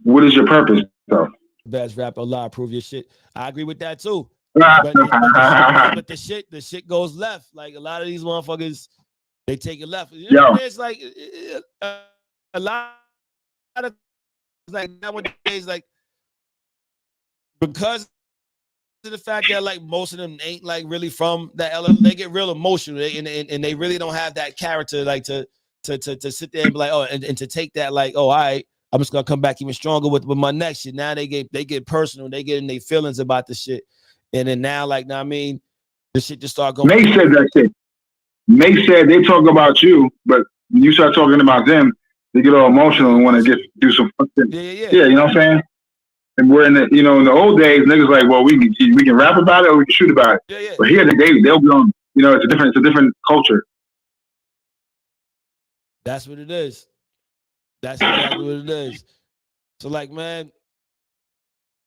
what is your purpose, though? Best rapper alive, prove your shit. I agree with that too. But But the shit goes left. Like a lot of these motherfuckers, they take it left. You know, it's like a lot of like nowadays, like because of the fact that like most of them ain't like really from that LA, they get real emotional and they really don't have that character like to sit there and be like, oh, and to take that like, oh, all right, I'm just gonna come back even stronger with my next shit. Now they get personal, they get in their feelings about the shit. And then now, like, I mean, the shit just start going. May said that shit. May said they talk about you, but when you start talking about them, they get all emotional and want to do some fun shit. Yeah. Yeah, you know what I'm saying? And we're in the old days, niggas like, well, we can rap about it or we can shoot about it. Yeah. But here they'll be on. You know, it's a different culture. That's what it is. That's exactly what it is. So, like, man,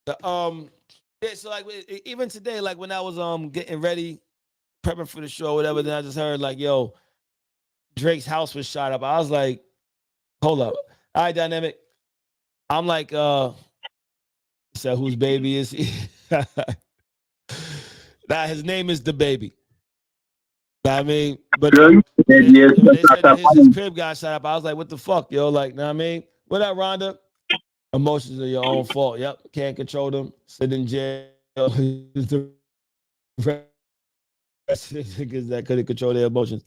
yeah, so like even today, like when I was getting ready, prepping for the show, whatever, then I just heard like, yo, Drake's house was shot up. I was like, hold up. All right, Dynamic. I'm like, so whose baby is he? Nah, his name is the baby. I mean, but they said his crib got shot up. I was like, what the fuck, yo? Like, know what I mean? What up, Rhonda? Emotions are your own fault. Yep. Can't control them. Sit in jail. Because that couldn't control their emotions.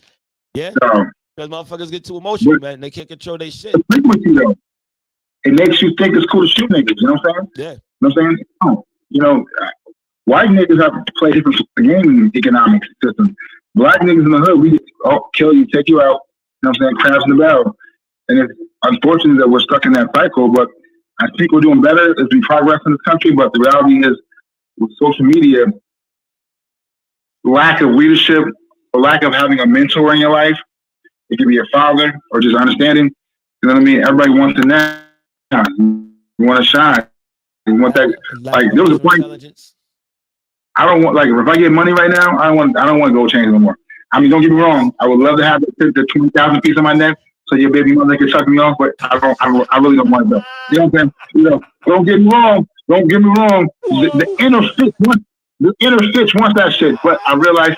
Yeah. Because motherfuckers get too emotional, man. They can't control their shit. It makes you think it's cool to shoot niggas. You know what I'm saying? Yeah. You know what I'm saying? Oh, you know, white niggas have to play different gaming economic systems. Black niggas in the hood, we just kill you, take you out. You know what I'm saying? Crabs in the barrel. And it's unfortunate that we're stuck in that cycle, but I think we're doing better as we progress in this country, but the reality is with social media, lack of leadership, or lack of having a mentor in your life, it could be a father or just understanding, you know what I mean? Everybody wants to now. You want to shine. You want that. Like, there was a point, I don't want, like, if I get money right now, I don't want gold chains no more. I mean, don't get me wrong. I would love to have the 20,000 piece on my neck so your baby mother can suck me off, but I really don't want to. You know what I'm saying? Don't get me wrong. Don't get me wrong. The inner stitch wants that shit, but I realized,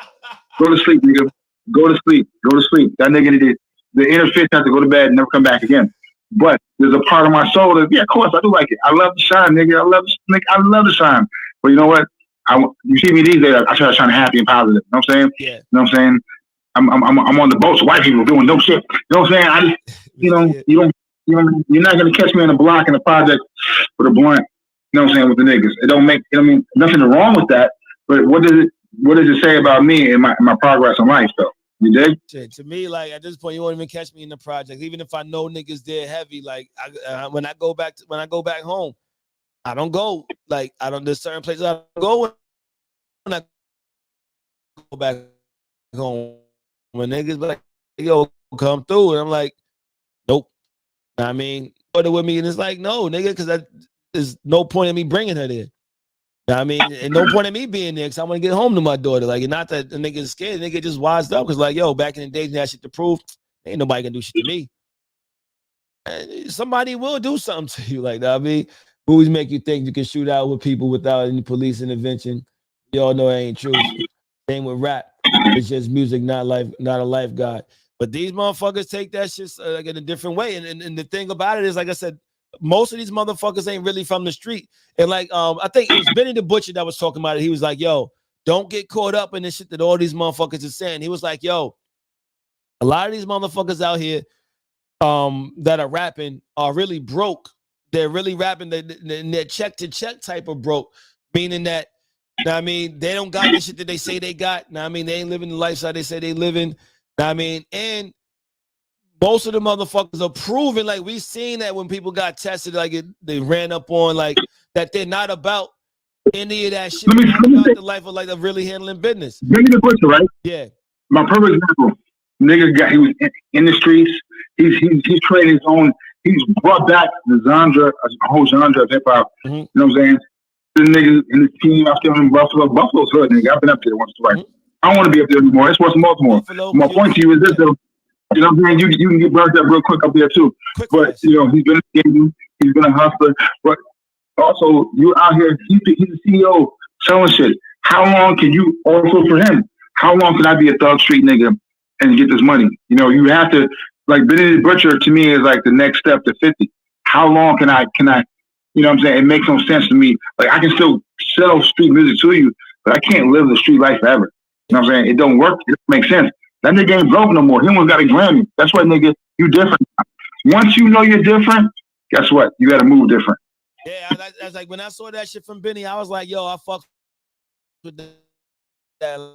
go to sleep, nigga. Go to sleep. That nigga needed the inner stitch has to go to bed and never come back again. But there's a part of my soul that, yeah, of course, I do like it. I love the shine, nigga. I love the shine. But you know what? You see me these days, I try to shine happy and positive. You know what I'm saying? Yeah. You know what I'm saying? I'm on the boats, white people doing dope shit. You know what I'm saying? You're not gonna catch me in a block in a project with a blunt. You know what I'm saying, with the niggas. It don't make, I mean, nothing wrong with that. But what does it say about me and my progress in life, though? You dig? Shit, to me, like at this point, you won't even catch me in the project. Even if I know niggas there heavy, like when I go back home, I don't go. Like there's certain places I don't go when I go back home. When niggas be like, yo, come through, and I'm like, nope. I mean, order with me, and it's like, no, nigga, because there's no point in me bringing her there. I mean, and no point in me being there because I want to get home to my daughter. Like, not that the nigga's scared, the nigga just wised up because, like, yo, back in the days, that shit to prove, ain't nobody gonna do shit to me. And somebody will do something to you, like that. I mean, movies make you think you can shoot out with people without any police intervention. You all know it ain't true. Same with rap. It's just music, not a lifeguard. But these motherfuckers take that shit like in a different way. And the thing about it is, like I said, most of these motherfuckers ain't really from the street. And like, I think it was Benny the Butcher that was talking about it. He was like, yo, don't get caught up in this shit that all these motherfuckers are saying. He was like, yo, a lot of these motherfuckers out here that are rapping are really broke. They're really rapping. They're check to check type of broke, meaning that, I mean, they don't got the shit that they say they got. I mean, they ain't living the lifestyle they say they living. I mean, and most of the motherfuckers are proving, like we seen that when people got tested, like they ran up on like that they're not about any of that shit. Not about the life of like of really handling business. Benny the Butcher, right? Yeah. My perfect example. Nigga he was in the streets. He's created his own. He's brought back the genre, a whole genre of hip hop. Mm-hmm. You know what I'm saying? The niggas in the team out there in Buffalo. Buffalo's hood, nigga. I've been up there once or twice. Mm-hmm. I don't want to be up there anymore. It's West Baltimore. My point to you is this, though. You know what I'm saying? You can get burnt up real quick up there, too. But, you know, he's been a game. He's been a hustler. But also, you out here, he's a CEO selling shit. How long can you, also for him, how long can I be a thug street nigga and get this money? You know, you have to, like, Benny the Butcher to me is like the next step to 50. How long can I, you know what I'm saying? It makes no sense to me. Like, I can still sell street music to you, but I can't live the street life forever. You know what I'm saying? It don't work. It don't make sense. That nigga ain't broke no more. He almost got a Grammy. That's why, nigga, you different. Once you know you're different, guess what? You got to move different. Yeah, I was like, when I saw that shit from Benny, I was like, yo, I fuck with that.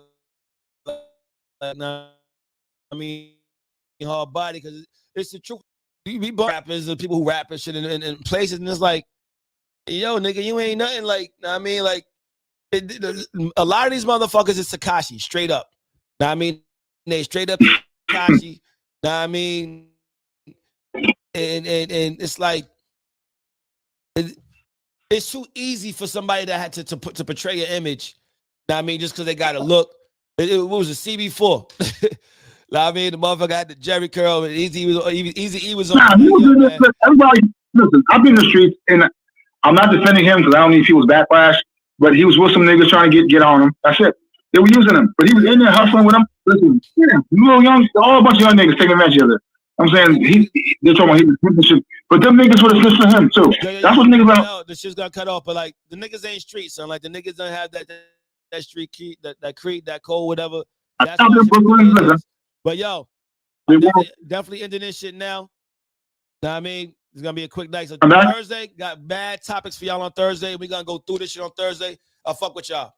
I mean, hard body, because it's the truth. We rappers, the people who rap and shit in places, and it's like, yo, nigga, you ain't nothing. Like, I mean, like, a lot of these motherfuckers is Tekashi, straight up. I mean, they straight up Tekashi. I mean, and it's like it's too easy for somebody that had to portray an image. I mean, just because they got to look. It was a CB4. I mean, the motherfucker had the Jerry curl, and Easy was on. Everybody, listen, I've been in the streets, and I'm not defending him because I don't need people's backlash. But he was with some niggas trying to get on him. That's it. They were using him, but he was in there hustling with them. Listen, yeah, little young, all a bunch of young niggas taking advantage of it. I'm saying they're talking about he was shit, but them niggas would have listened to him too. Yeah, that's what niggas like. The shit's got cut off, but like the niggas ain't street, son. Like the niggas don't have that street key, that creed, that code, whatever. That's but yo, definitely ending this shit now. Know what I mean? It's gonna be a quick night. So Thursday, got bad topics for y'all on Thursday. We're gonna go through this shit on Thursday. I'll fuck with y'all.